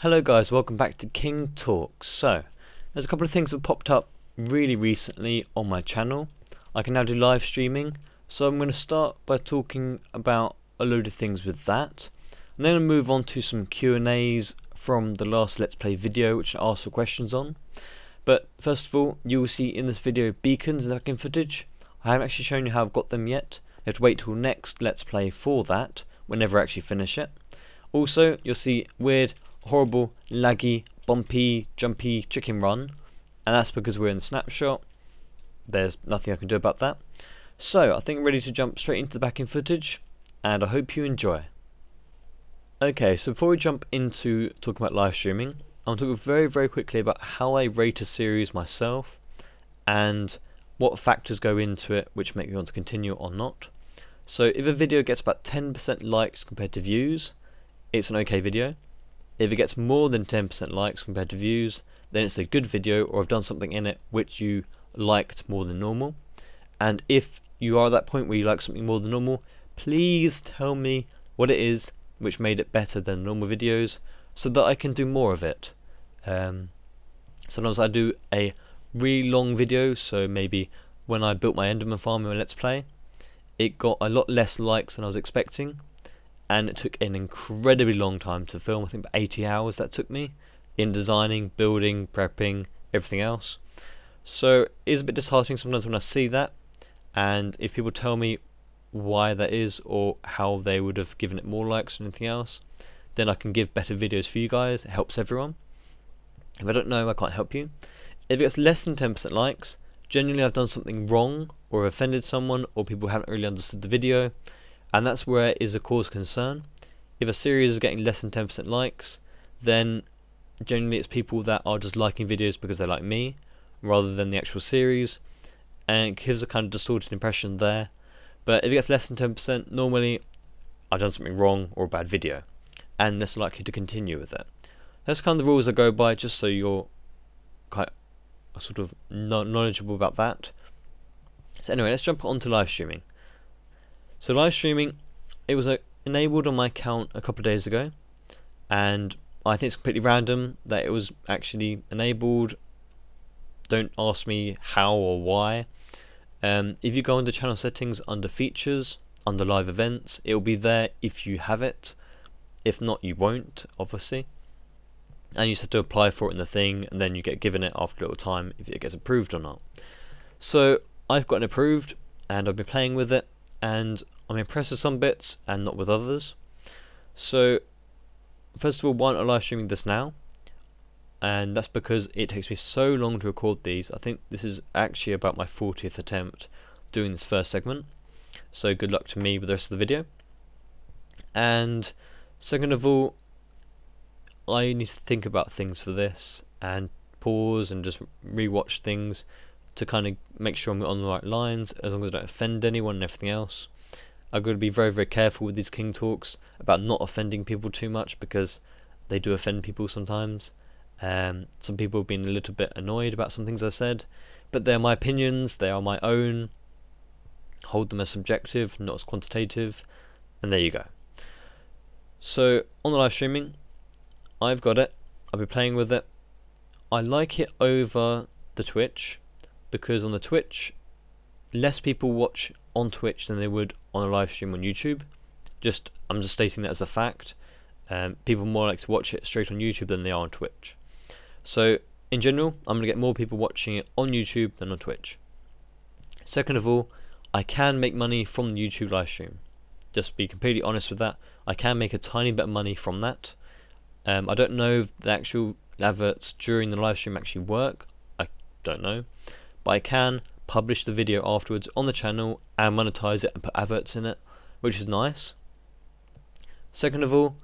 Hello guys, welcome back to King Talks. So, there's a couple of things that popped up really recently on my channel. I can now do live streaming, so I'm going to start by talking about a load of things with that. And then I'll move on to some Q&As from the last Let's Play video, which I asked for questions on. But first of all, you will see in this video beacons in the back-end footage. I haven't actually shown you how I've got them yet. You have to wait till next Let's Play for that, whenever I actually finish it. Also, you'll see weird, horrible, laggy, bumpy, jumpy chicken run, and that's because we're in the snapshot. There's nothing I can do about that. So I think I'm ready to jump straight into the back-end footage, and I hope you enjoy. Okay, so before we jump into talking about live streaming, I'm talking very quickly about how I rate a series myself and what factors go into it which make me want to continue or not. So if a video gets about 10% likes compared to views, it's an okay video. If it gets more than 10% likes compared to views, then it's a good video, or I've done something in it which you liked more than normal. And if you are at that point where you like something more than normal, please tell me what it is which made it better than normal videos, so that I can do more of it. Sometimes I do a really long video, so maybe when I built my Enderman farm in my Let's Play, it got a lot less likes than I was expecting. And it took an incredibly long time to film. I think about 80 hours that took me in designing, building, prepping, everything else. So it is a bit disheartening sometimes when I see that, and if people tell me why that is or how they would have given it more likes than anything else, then I can give better videos for you guys. It helps everyone. If I don't know, I can't help you. If it gets less than 10% likes, generally I've done something wrong or offended someone, or people haven't really understood the video. And that's where it is a cause of concern. If a series is getting less than 10% likes, then generally it's people that are just liking videos because they like me, rather than the actual series, and it gives a kind of distorted impression there. But if it gets less than 10%, normally I've done something wrong or a bad video, and less likely to continue with it. That's kind of the rules I go by, just so you're quite sort of knowledgeable about that. So anyway, let's jump on to live streaming. So live streaming, it was enabled on my account a couple of days ago, and I think it's completely random that it was actually enabled. Don't ask me how or why. If you go under channel settings, under features, under live events, it will be there if you have it. If not, you won't, obviously. And you just have to apply for it in the thing, and then you get given it after a little time if it gets approved or not. So I've gotten approved, and I've been playing with it, and I'm impressed with some bits and not with others. So first of all, why aren't I live streaming this now? And that's because it takes me so long to record these. I think this is actually about my 40th attempt doing this first segment, so good luck to me with the rest of the video. And second of all, I need to think about things for this and pause and just rewatch things to kind of make sure I'm on the right lines, as long as I don't offend anyone and everything else. I've got to be very careful with these King Talks about not offending people too much, because they do offend people sometimes. Some people have been a little bit annoyed about some things I said, but they're my opinions, they are my own. Hold them as subjective, not as quantitative, and there you go. So on the live streaming, I've got it, I've been playing with it. I like it over the Twitch, because on the Twitch, less people watch on Twitch than they would on a live stream on YouTube. I'm just stating that as a fact. People more like to watch it straight on YouTube than they are on Twitch. So in general, I'm going to get more people watching it on YouTube than on Twitch. Second of all, I can make money from the YouTube live stream. Just be completely honest with that. I can make a tiny bit of money from that. I don't know if the actual adverts during the live stream actually work. I don't know. But I can publish the video afterwards on the channel and monetize it and put adverts in it, which is nice. Second of all,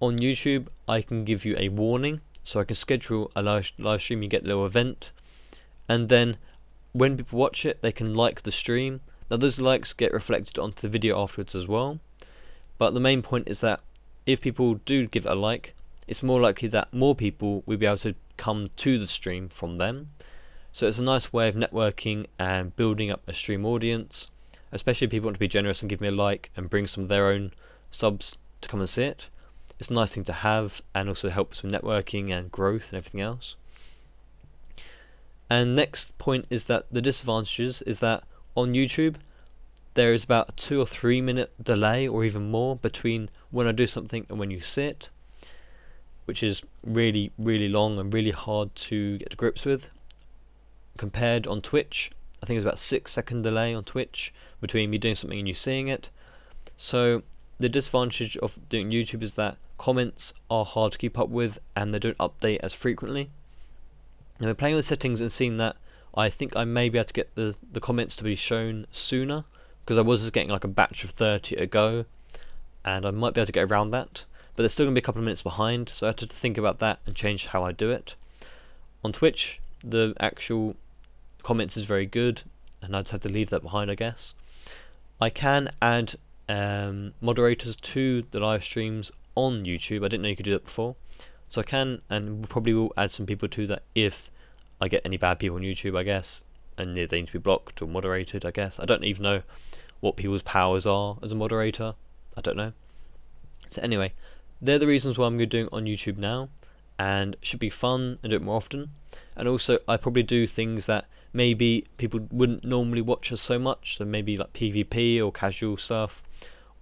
on YouTube I can give you a warning, so I can schedule a live stream. You get a little event, and then when people watch it, they can like the stream. Now those likes get reflected onto the video afterwards as well, but the main point is that if people do give it a like, it's more likely that more people will be able to come to the stream from them. So it's a nice way of networking and building up a stream audience, especially if people want to be generous and give me a like and bring some of their own subs to come and see it. it's a nice thing to have, and also helps with networking and growth and everything else. And next point is that the disadvantages is that on YouTube there is about a 2 or 3 minute delay or even more between when I do something and when you see it, which is really long and really hard to get to grips with. Compared on Twitch, I think it's about 6-second delay on Twitch between me doing something and you seeing it. So the disadvantage of doing YouTube is that comments are hard to keep up with and they don't update as frequently. Now, we're playing with settings and seeing that I think I may be able to get the comments to be shown sooner, because I was just getting like a batch of 30 a go, and I might be able to get around that, but they're still going to be a couple of minutes behind, so I have to think about that and change how I do it. On Twitch, the actual comments is very good, and I just have to leave that behind, I guess. I can add moderators to the live streams on YouTube. I didn't know you could do that before, so I can, and probably will add some people to that if I get any bad people on YouTube, I guess, and they need to be blocked or moderated, I guess. I don't even know what people's powers are as a moderator. I don't know. So anyway, they're the reasons why I'm doing it on YouTube now, and it should be fun and do it more often. And also I probably do things that maybe people wouldn't normally watch us so much, so maybe like PvP or casual stuff,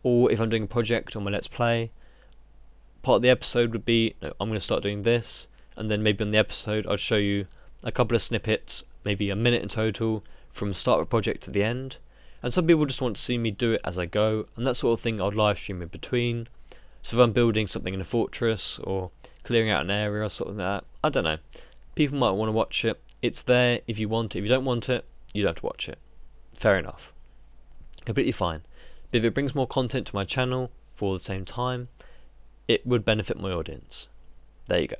or if I'm doing a project on my Let's Play, part of the episode would be, no, I'm going to start doing this, and then maybe on the episode I'll show you a couple of snippets, maybe a minute in total, from the start of a project to the end. And some people just want to see me do it as I go, and that sort of thing I'll live stream in between. So if I'm building something in a fortress or clearing out an area or something like that, I don't know, people might want to watch it. It's there if you want it. If you don't want it, you don't have to watch it. Fair enough. Completely fine. But if it brings more content to my channel for the same time, it would benefit my audience. There you go.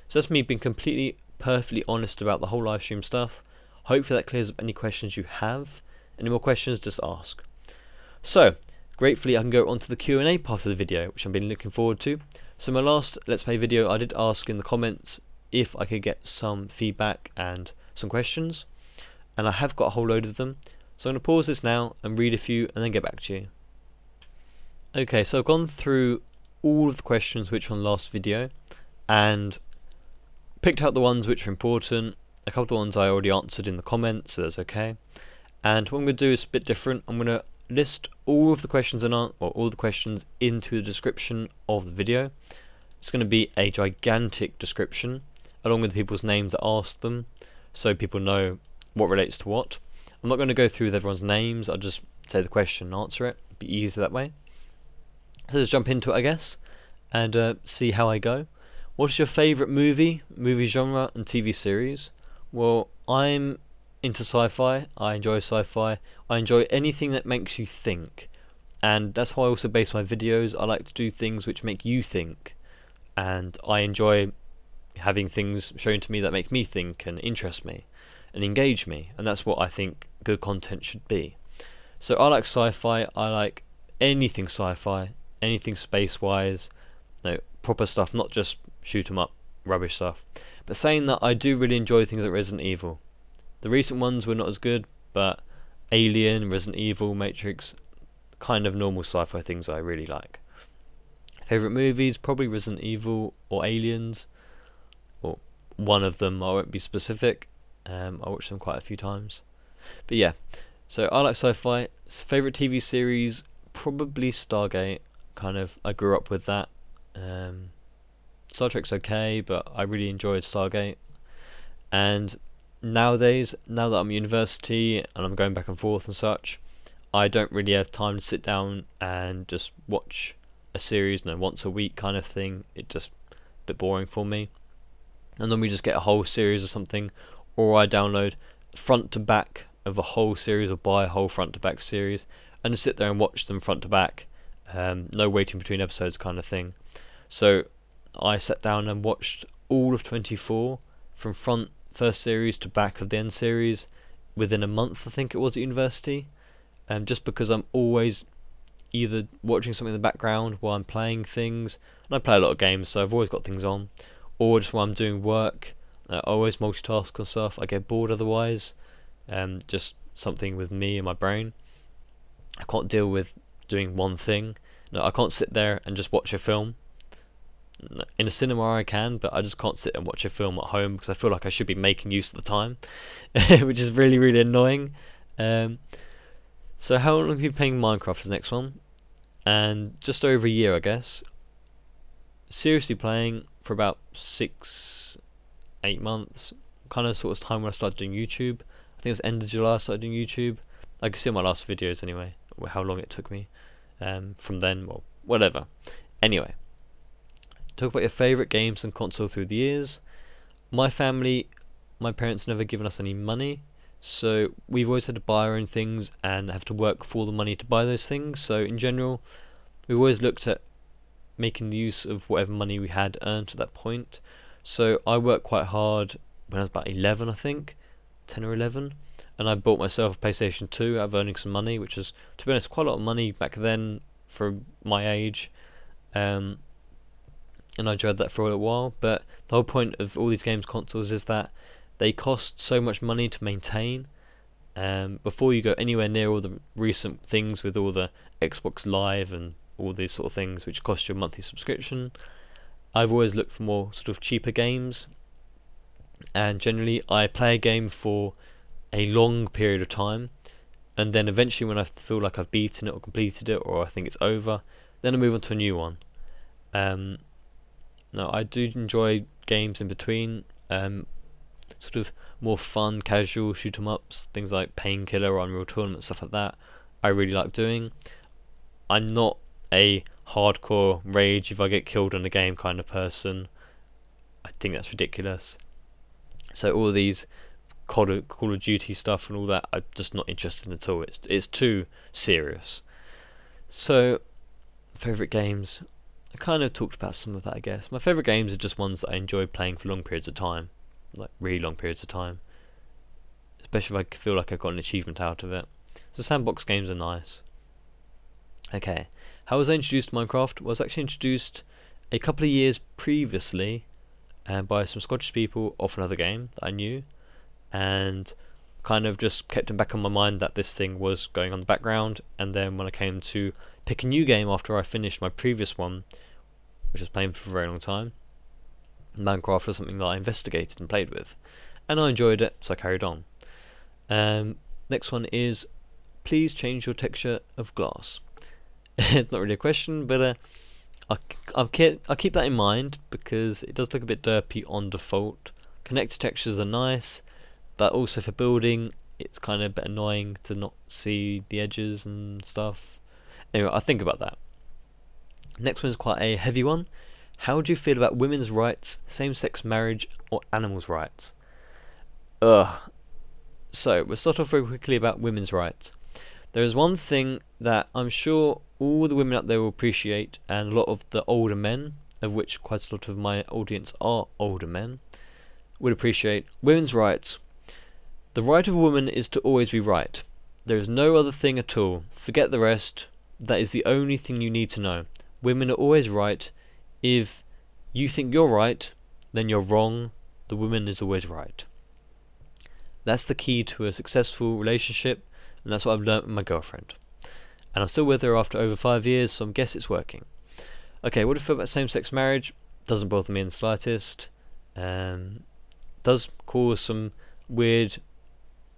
So that's me being completely, perfectly honest about the whole live stream stuff. Hopefully that clears up any questions you have. Any more questions, just ask. So, gratefully I can go on to the Q&A part of the video, which I've been looking forward to. So my last Let's Play video, I did ask in the comments if I could get some feedback and some questions, and I have got a whole load of them. So I'm going to pause this now and read a few and then get back to you. Okay, so I've gone through all of the questions which were on the last video and picked out the ones which are important. A couple of the ones I already answered in the comments, so that's okay. And what I'm going to do is a bit different. I'm going to list all of the questions all the questions into the description of the video. It's going to be a gigantic description along with the people's names that asked them, so people know what relates to what. I'm not going to go through with everyone's names. I'll just say the question and answer it. It'll be easier that way. So let's jump into it, I guess, and see how I go. What's your favourite movie genre and TV series? Well, I'm into sci-fi. I enjoy sci-fi. I enjoy anything that makes you think, and that's how I also base my videos. I like to do things which make you think, and I enjoy having things shown to me that make me think and interest me and engage me, and that's what I think good content should be. So I like sci-fi. I like anything sci-fi, anything space-wise, no, proper stuff, not just shoot 'em up rubbish stuff. But saying that, I do really enjoy things like Resident Evil. The recent ones were not as good, but Alien, Resident Evil, Matrix, kind of normal sci-fi things I really like. Favourite movies, probably Resident Evil or Aliens, or one of them. I won't be specific. I watched them quite a few times. But yeah, so I like sci-fi. Favourite TV series, probably Stargate. Kind of, I grew up with that. Star Trek's okay, but I really enjoyed Stargate. And nowadays, now that I'm at university and I'm going back and forth and such, I don't really have time to sit down and just watch a series, once a week kind of thing. It's just a bit boring for me. And then we just get a whole series or something, or I download front to back of a whole series or buy a whole front to back series and just sit there and watch them front to back. No waiting between episodes kind of thing. So I sat down and watched all of 24 from first series to back of the end series within a month, I think it was, at university. Just because I'm always either watching something in the background while I'm playing things, and I play a lot of games, so I've always got things on, or just while I'm doing work. I always multitask and stuff. I get bored otherwise. Just something with me and my brain. I can't deal with doing one thing. No, I can't sit there and just watch a film. In a cinema I can, but I just can't sit and watch a film at home because I feel like I should be making use of the time, which is really, really annoying. So how long have you been playing Minecraft is the next one? And just over a year, I guess. Seriously playing for about 6-8 months. Kind of sort of time when I started doing YouTube. I think it was end of July I started doing YouTube. I can see on my last videos anyway, how long it took me from then, well, whatever. Anyway, talk about your favourite games and console through the years. My family, my parents never given us any money, so we've always had to buy our own things and have to work for the money to buy those things. So in general, we've always looked at making the use of whatever money we had earned to that point. So I worked quite hard when I was about 11, I think, 10 or 11, and I bought myself a PlayStation 2 out of earning some money, which was, to be honest, quite a lot of money back then for my age. And I enjoyed that for a little while, but the whole point of all these games consoles is that they cost so much money to maintain. Before you go anywhere near all the recent things with all the Xbox Live and all these sort of things which cost you a monthly subscription, I've always looked for more sort of cheaper games, and generally I play a game for a long period of time, and then eventually when I feel like I've beaten it or completed it, or I think it's over, then I move on to a new one. Now I do enjoy games in between, sort of more fun, casual shoot 'em ups, things like Painkiller or Unreal Tournament, stuff like that. I really like doing. I'm not a hardcore rage if I get killed in a game kind of person. I think that's ridiculous. So all these Call of Duty stuff and all that, I'm just not interested in at all. It's too serious. So favourite games, I kind of talked about some of that, I guess. My favourite games are just ones that I enjoy playing for long periods of time, like really long periods of time, especially if I feel like I've got an achievement out of it. So sandbox games are nice. Okay, how was I introduced to Minecraft? Well, I was actually introduced a couple of years previously by some Scottish people off another game that I knew, and kind of just kept in back on my mind that this thing was going on the background. And then when I came to pick a new game after I finished my previous one, which I was playing for a very long time, Minecraft was something that I investigated and played with, and I enjoyed it, so I carried on. Next one is, please change your texture of glass. It's not really a question, but I'll keep that in mind because it does look a bit derpy on default. Connected textures are nice, but also for building it's kind of a bit annoying to not see the edges and stuff. Anyway, I'll think about that. Next one is quite a heavy one. How do you feel about women's rights, same-sex marriage, or animals' rights? So we'll start off very quickly about women's rights. There is one thing that I'm sure all the women out there will appreciate, and a lot of the older men, of which quite a lot of my audience are older men, would appreciate. Women's rights. The right of a woman is to always be right. There is no other thing at all. Forget the rest. That is the only thing you need to know. Women are always right. If you think you're right, then you're wrong. The woman is always right. That's the key to a successful relationship, and that's what I've learnt with my girlfriend. And I'm still with her after over 5 years, so I guess it's working. Okay, what do you feel about same-sex marriage? Doesn't bother me in the slightest. Does cause some weird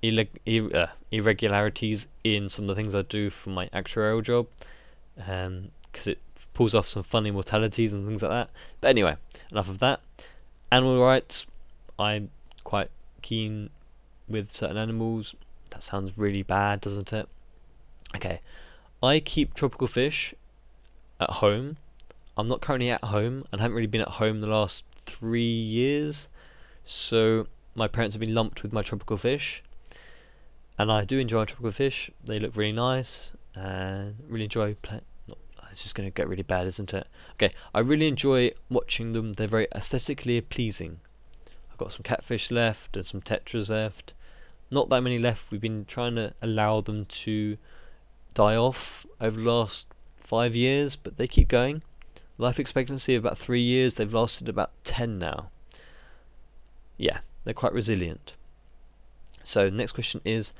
irregularities in some of the things I do for my actuarial job, because it pulls off some funny mortalities and things like that. But anyway, enough of that. Animal rights, I'm quite keen with certain animals. That sounds really bad, doesn't it? Okay, I keep tropical fish at home. I'm not currently at home and haven't really been at home the last 3 years, so my parents have been lumped with my tropical fish, and I do enjoy tropical fish. They look really nice and really enjoy playing. It's just going to get really bad, isn't it? Okay, I really enjoy watching them. They're very aesthetically pleasing. I've got some catfish left and some tetras left. Not that many left. We've been trying to allow them to die off over the last 5 years, but they keep going. Life expectancy of about 3 years. They've lasted about 10 now. Yeah, they're quite resilient. So next question is,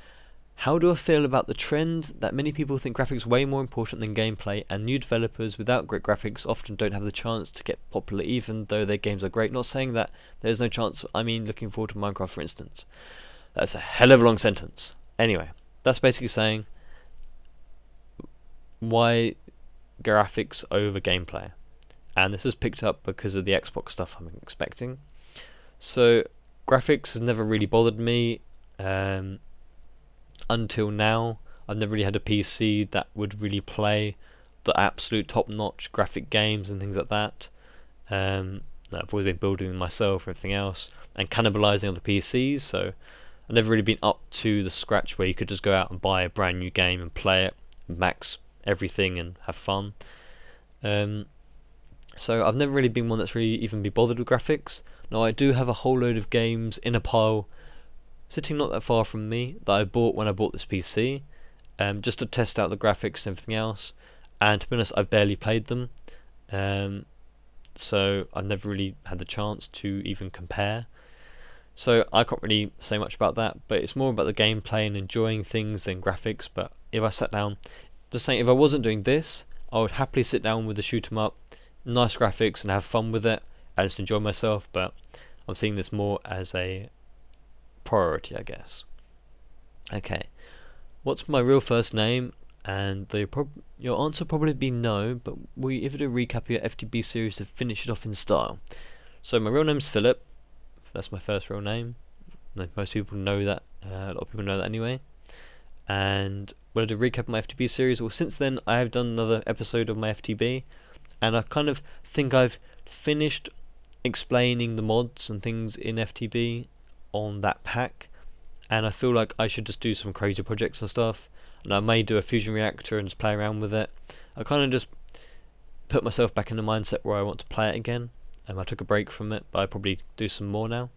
How do I feel about the trend that many people think graphics way more important than gameplay, and new developers without great graphics often don't have the chance to get popular even though their games are great? Not saying that there's no chance, I mean looking forward to Minecraft for instance. That's a hell of a long sentence. Anyway, that's basically saying why graphics over gameplay. And this was picked up because of the Xbox stuff I'm expecting. So graphics has never really bothered me until now. I've never really had a PC that would really play the absolute top-notch graphic games and things like that. I've always been building them myself and everything else, and cannibalizing on the PCs, so I've never really been up to the scratch where you could just go out and buy a brand new game and play it, max everything and have fun. So I've never really been one that's really even been bothered with graphics. Now I do have a whole load of games in a pile sitting not that far from me that I bought when I bought this PC, just to test out the graphics and everything else, and to be honest I've barely played them, so I've never really had the chance to even compare, so I can't really say much about that, but it's more about the gameplay and enjoying things than graphics. But if I sat down, just saying, if I wasn't doing this, I would happily sit down with a shoot 'em up, nice graphics, and have fun with it and just enjoy myself, but I'm seeing this more as a priority, I guess. Okay, what's my real first name? And your answer will probably be no, but we give it a recap of your FTB series to finish it off in style. So my real name's Philip. That's my first real name. Most people know that. A lot of people know that anyway. And when I did a recap of my FTB series, well, since then I have done another episode of my FTB, and I kind of think I've finished explaining the mods and things in FTB on that pack, and I feel like I should just do some crazy projects and stuff, and I may do a fusion reactor and just play around with it. I kind of just put myself back in the mindset where I want to play it again, and I took a break from it, but I probably do some more now.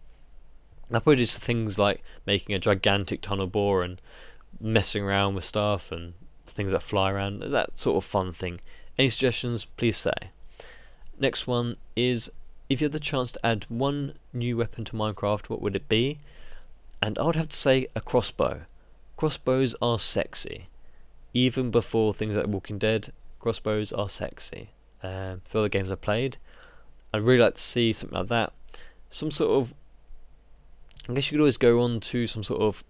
I'll probably do some things like making a gigantic tunnel bore and messing around with stuff and things that fly around, that sort of fun thing. Any suggestions, please say. Next one is, if you had the chance to add one new weapon to Minecraft, what would it be? And I would have to say a crossbow. Crossbows are sexy. Even before things like Walking Dead, crossbows are sexy. For other games I've played, I'd really like to see something like that. Some sort of, I guess you could always go on to some sort of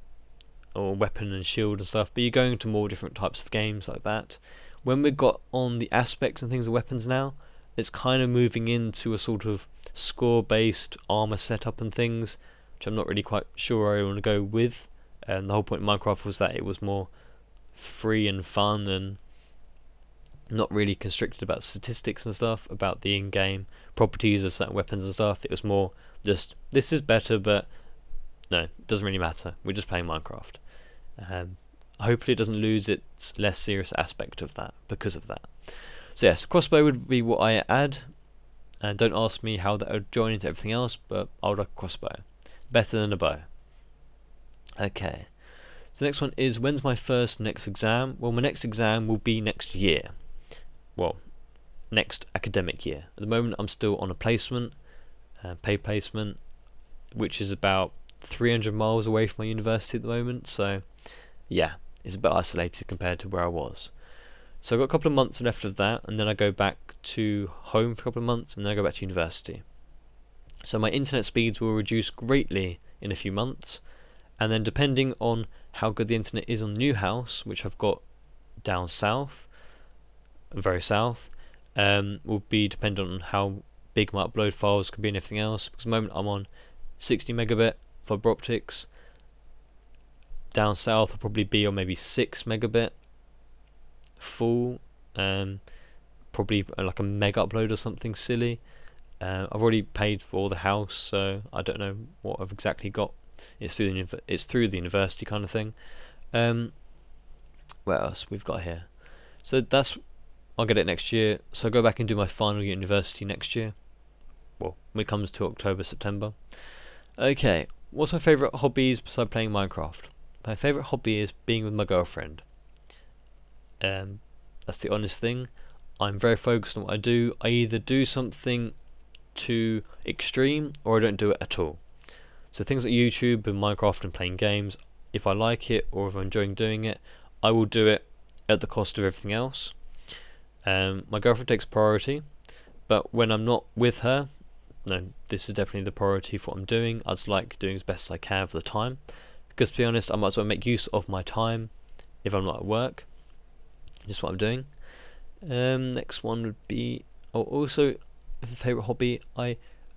weapon and shield and stuff, but you're going to more different types of games like that. When we've got on the aspects and things of weapons now, it's kind of moving into a sort of score-based armor setup and things, which I'm not really quite sure I want to go with. And the whole point of Minecraft was that it was more free and fun and not really constricted about statistics and stuff, about the in-game properties of certain weapons and stuff. It was more just, this is better, but no, it doesn't really matter. We're just playing Minecraft. Hopefully it doesn't lose its less serious aspect of that because of that. So yes, crossbow would be what I add, and don't ask me how that would join into everything else, but I would like a crossbow. Better than a bow. Okay, so the next one is, when's my next exam? Well, my next exam will be next year. Well, next academic year. At the moment I'm still on a placement, paid placement, which is about 300 miles away from my university at the moment, so yeah, it's a bit isolated compared to where I was. So I've got a couple of months left of that, and then I go back to home for a couple of months, and then I go back to university. So my internet speeds will reduce greatly in a few months, and then depending on how good the internet is on the new house, which I've got down south, very south, will be dependent on how big my upload files could be and everything else, because at the moment I'm on 60 megabit fiber optics. Down south will probably be on maybe 6 megabit full, probably like a mega upload or something silly. I've already paid for the house, so I don't know what I've exactly got. It's through the university kind of thing. What else we've got here? So I'll get it next year. So I'll go back and do my final year at university next year. Well, when it comes to October, September. Okay, what's my favourite hobbies besides playing Minecraft? My favourite hobby is being with my girlfriend. That's the honest thing. I'm very focused on what I do. I either do something too extreme or I don't do it at all. So things like YouTube and Minecraft and playing games, if I like it or if I'm enjoying doing it, I will do it at the cost of everything else. My girlfriend takes priority, but when I'm not with her, no, this is definitely the priority for what I'm doing. I just like doing as best as I can for the time, because to be honest, I might as well make use of my time if I'm not at work. Just what I'm doing. Next one would be, oh, also a favourite hobby. I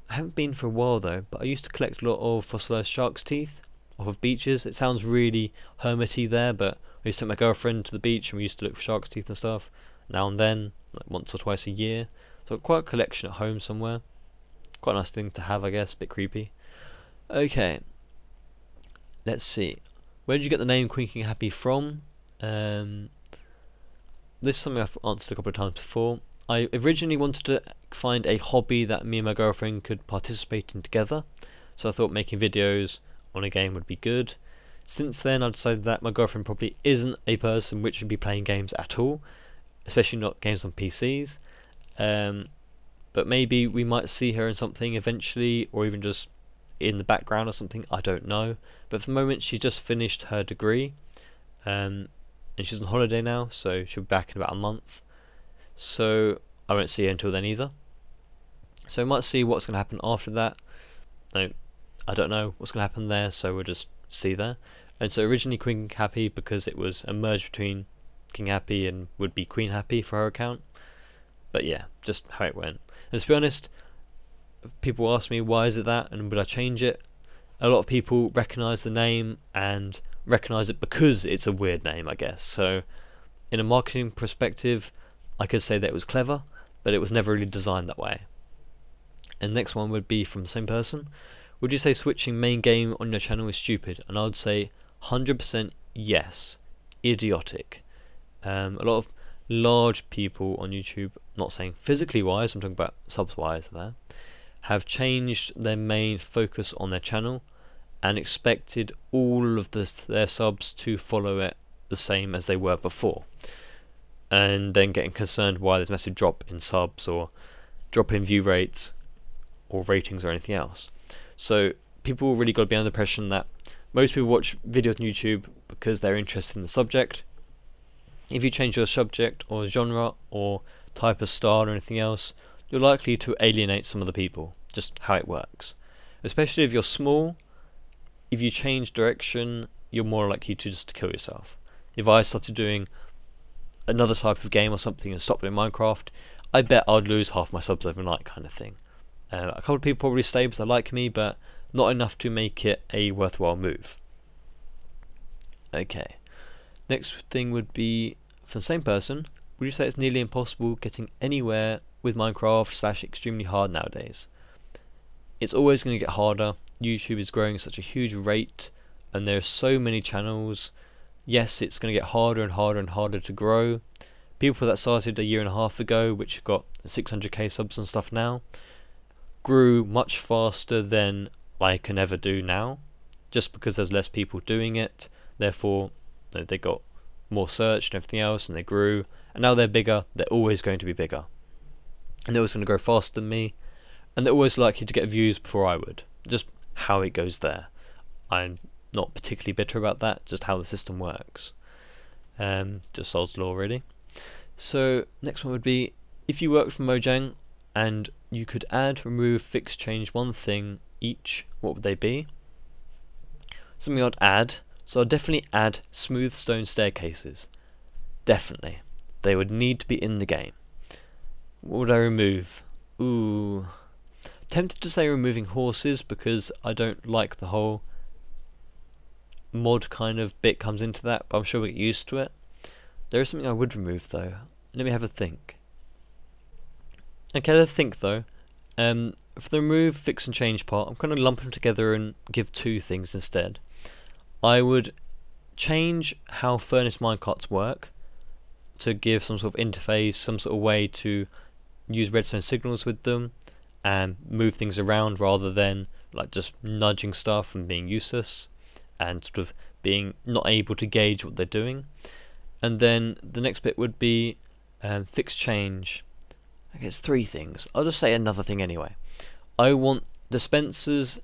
haven't been for a while though, but I used to collect a lot of fossilised shark's teeth off of beaches. It sounds really hermity there, but I used to take my girlfriend to the beach and we used to look for shark's teeth and stuff now and then, like once or twice a year. So I've got quite a collection at home somewhere. Quite a nice thing to have, I guess, a bit creepy. Okay, let's see. Where did you get the name Queen King Happy from? This is something I've answered a couple of times before. I originally wanted to find a hobby that me and my girlfriend could participate in together, so I thought making videos on a game would be good. Since then I've decided that my girlfriend probably isn't a person which should be playing games at all, especially not games on PCs, but maybe we might see her in something eventually, or even just in the background or something, I don't know. But for the moment she's just finished her degree, and she's on holiday now, so she'll be back in about a month, so I won't see her until then either. So we might see what's going to happen after that. No, I don't know what's going to happen there, so we'll just see there. And so originally Queen Happy because it was a merge between King Happy and would be Queen Happy for her account. But yeah, just how it went. And to be honest, people ask me why is it that and would I change it. A lot of people recognise the name and recognise it because it's a weird name, I guess. So in a marketing perspective, I could say that it was clever, but it was never really designed that way. And next one would be from the same person. Would you say switching main game on your channel is stupid? And I would say 100% yes. Idiotic. A lot of large people on YouTube, not saying physically wise, I'm talking about subs wise there, have changed their main focus on their channel and expected all of their subs to follow it the same as they were before, and then getting concerned why there's a massive drop in subs or drop in view rates or ratings or anything else. So people really got to be under the impression that most people watch videos on YouTube because they're interested in the subject. If you change your subject or genre or type of style or anything else, you're likely to alienate some of the people, just how it works. Especially if you're small, if you change direction, you're more likely to just kill yourself. If I started doing another type of game or something and stopped doing Minecraft, I bet I'd lose half my subs overnight kind of thing. A couple of people probably stay because they like me, but not enough to make it a worthwhile move. Okay, next thing would be for the same person. Would you say it's nearly impossible getting anywhere with Minecraft / extremely hard nowadays? It's always going to get harder. YouTube is growing at such a huge rate and there are so many channels. Yes, it's going to get harder and harder and harder to grow. People that started a year and a half ago, which got 600k subs and stuff now, grew much faster than I can ever do now, just because there's less people doing it. Therefore they got more search and everything else, and they grew, and now they're bigger. They're always going to be bigger, and they're always going to grow faster than me, and they're always likely to get views before I would. Just how it goes there. I'm not particularly bitter about that, just how the system works. Just Sol's law really. So next one would be, if you worked for Mojang and you could add, remove, fix, change one thing each, what would they be? Something I'd add, so I'd definitely add smooth stone staircases. Definitely. They would need to be in the game. What would I remove? Ooh. Tempted to say removing horses because I don't like the whole mod kind of bit comes into that, but I'm sure we'll get used to it. There is something I would remove though. Let me have a think. Okay, let's think though. For the remove, fix and change part, I'm going to lump them together and give two things instead. I would change how furnace minecarts work to give some sort of interface, some sort of way to use redstone signals with them and move things around rather than like just nudging stuff and being useless and sort of being not able to gauge what they're doing. And then the next bit would be fix change. I guess three things. I'll just say another thing anyway. I want dispensers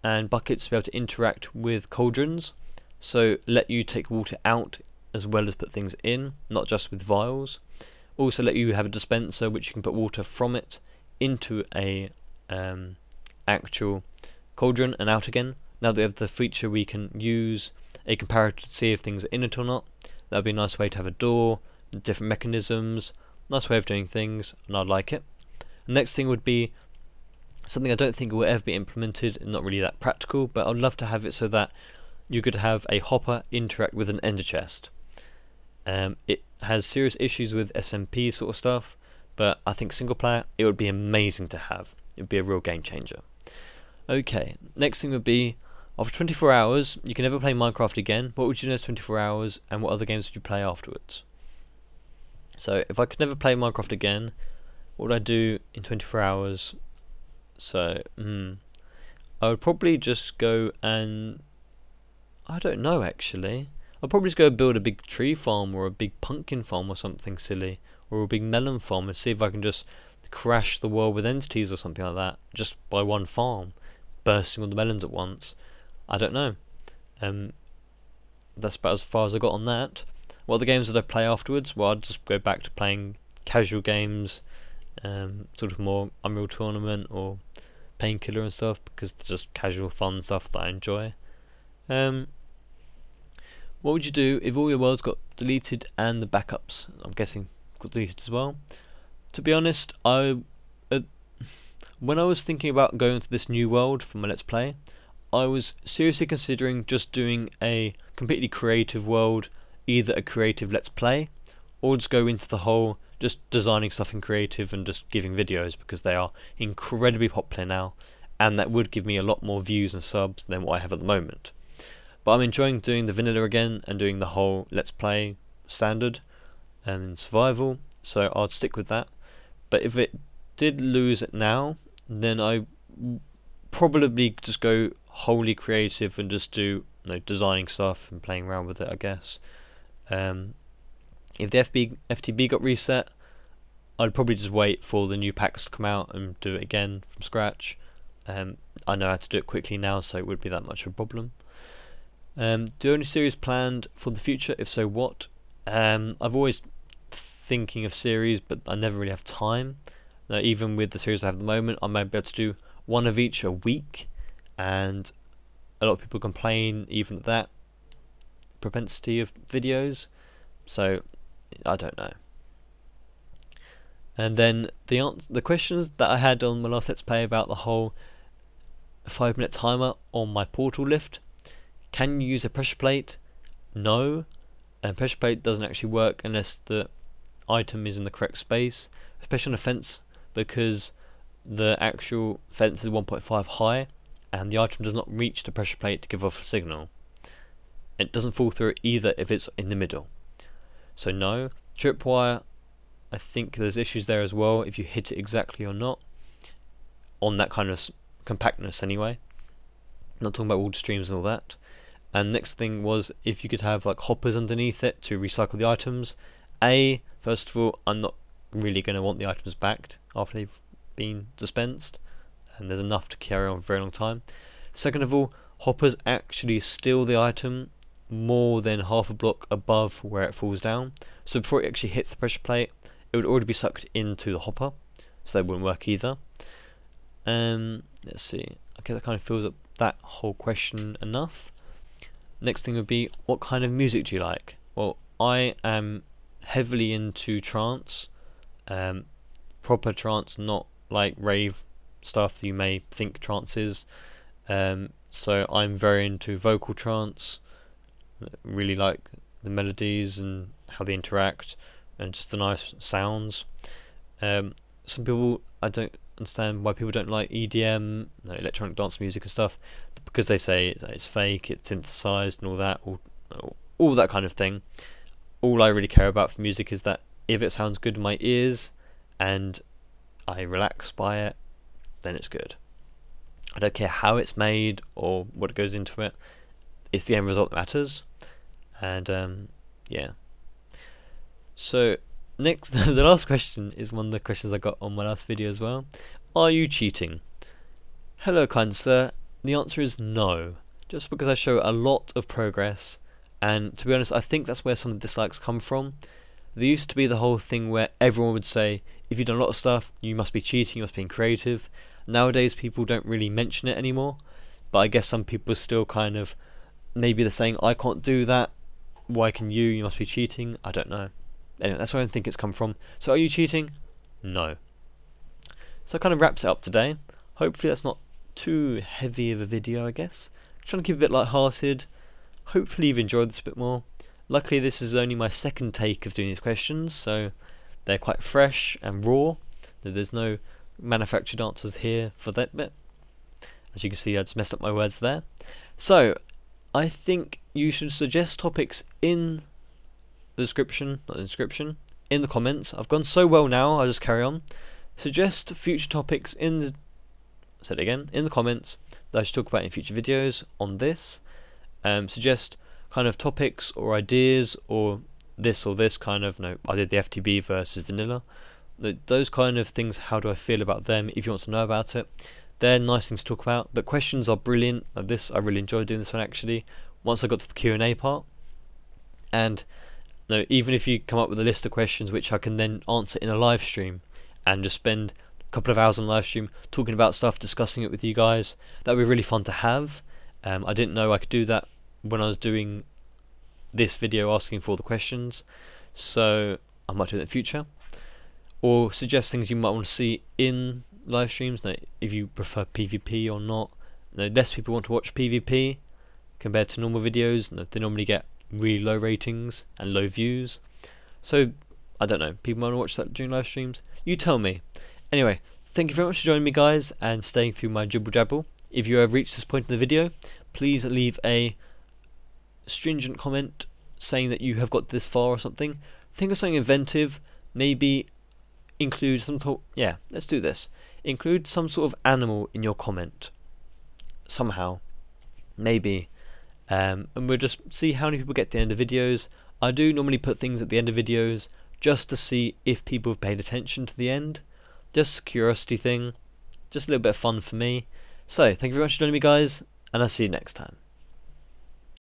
and buckets to be able to interact with cauldrons so let you take water out as well as put things in, not just with vials. Also let you have a dispenser which you can put water from it into a actual cauldron and out again. Now that we have the feature, we can use a comparator to see if things are in it or not. That would be a nice way to have a door, different mechanisms, nice way of doing things, and I like it. The next thing would be something I don't think will ever be implemented, not really that practical, but I'd love to have it so that you could have a hopper interact with an ender chest. It has serious issues with SMP sort of stuff, but I think single player it would be amazing to have. It would be a real game changer. Okay, next thing would be, after 24 hours you can never play Minecraft again. What would you do in 24 hours, and what other games would you play afterwards? So if I could never play Minecraft again, what would I do in 24 hours? So I would probably just go and, I don't know actually, I'd probably just go build a big tree farm or a big pumpkin farm or something silly, or a big melon farm, and see if I can just crash the world with entities or something like that, just by one farm, bursting all the melons at once. I don't know. That's about as far as I got on that. What other games did I play afterwards? Well, I'd just go back to playing casual games, sort of more Unreal Tournament or Painkiller and stuff, because it's just casual fun stuff that I enjoy. What would you do if all your worlds got deleted and the backups, I'm guessing, got deleted as well? To be honest, when I was thinking about going to this new world for my Let's Play, I was seriously considering just doing a completely creative world, either a creative Let's Play, or just go into the whole just designing stuff in creative and just giving videos, because they are incredibly popular now, and that would give me a lot more views and subs than what I have at the moment. But I'm enjoying doing the vanilla again and doing the whole Let's Play standard and survival, so I'd stick with that. But if it did lose it now, then I probably just go wholly creative and just do, you know, designing stuff and playing around with it, I guess. If the FTB got reset, I'd probably just wait for the new packs to come out and do it again from scratch. I know how to do it quickly now, so it would be that much of a problem. Do any series planned for the future? If so, what? I've always thinking of series, but I never really have time. Now, even with the series I have at the moment, I might be able to do one of each a week, and a lot of people complain even at that propensity of videos, so I don't know. And then the questions that I had on my last Let's Play about the whole 5-minute timer on my portal lift. Can you use a pressure plate? No, and pressure plate doesn't actually work unless the item is in the correct space, especially on a fence, because the actual fence is 1.5 high and the item does not reach the pressure plate to give off a signal. It doesn't fall through either if it's in the middle. So no. Tripwire, I think there's issues there as well if you hit it exactly or not, on that kind of compactness anyway. Not talking about water streams and all that. And next thing was if you could have like hoppers underneath it to recycle the items. First of all, I'm not really going to want the items back after they've been dispensed, and there's enough to carry on for a very long time. Second of all, hoppers actually steal the item more than half a block above where it falls down, so before it actually hits the pressure plate it would already be sucked into the hopper, so that wouldn't work either. Let's see, okay, that kind of fills up that whole question enough. Next thing would be, what kind of music do you like? Well, I am heavily into trance, proper trance, not like rave stuff that you may think trance is. So I'm very into vocal trance, really like the melodies and how they interact and just the nice sounds. Some people, I don't understand why people don't like EDM, electronic dance music and stuff, because they say it's fake, it's synthesized and all that, all that kind of thing. All I really care about for music is that if it sounds good in my ears and I relax by it, then it's good. I don't care how it's made or what goes into it. It's the end result that matters. And yeah. So next, the last question is one of the questions I got on my last video as well. Are you cheating? Hello, kind sir. The answer is no. just because I show a lot of progress, and to be honest, I think that's where some of the dislikes come from. There used to be the whole thing where everyone would say, if you've done a lot of stuff, you must be cheating, you must be being creative. Nowadays people don't really mention it anymore, but I guess some people are still kind of, maybe they're saying, I can't do that, why can you, you must be cheating, I don't know. Anyway, that's where I think it's come from. So are you cheating? No. So that kind of wraps it up today. Hopefully that's not too heavy of a video, I guess. Trying to keep it a bit light-hearted. Hopefully you've enjoyed this a bit more. Luckily this is only my second take of doing these questions, so they're quite fresh and raw. There's no manufactured answers here for that bit. As you can see, I just messed up my words there. So I think you should suggest topics in the description, not the description, in the comments. I've gone so well now, I'll just carry on. Suggest future topics in the, said it again, in the comments that I should talk about in future videos on this. Suggest kind of topics or ideas or this kind of, no, I did the FTB versus vanilla. Those kind of things, how do I feel about them if you want to know about it. They're nice things to talk about, but questions are brilliant. Like this, I really enjoyed doing this one actually, once I got to the Q&A part. And no, even if you come up with a list of questions which I can then answer in a live stream and just spend a couple of hours on live stream talking about stuff, discussing it with you guys, that would be really fun to have. I didn't know I could do that when I was doing this video asking for the questions, so I might do that in the future. Or suggest things you might want to see in live streams, if you prefer PvP or not. Less people want to watch PvP compared to normal videos. They normally get really low ratings and low views, so I don't know, people might want to watch that during live streams. You tell me. Anyway, thank you very much for joining me guys and staying through my jibble jabble. If you have reached this point in the video, please leave a stringent comment saying that you have got this far or something. Think of something inventive. Maybe include some let's do this. Include some sort of animal in your comment somehow, maybe, and we'll just see how many people get to the end of videos. I do normally put things at the end of videos just to see if people have paid attention to the end. Just a curiosity thing, just a little bit of fun for me. So thank you very much for joining me guys, and I'll see you next time.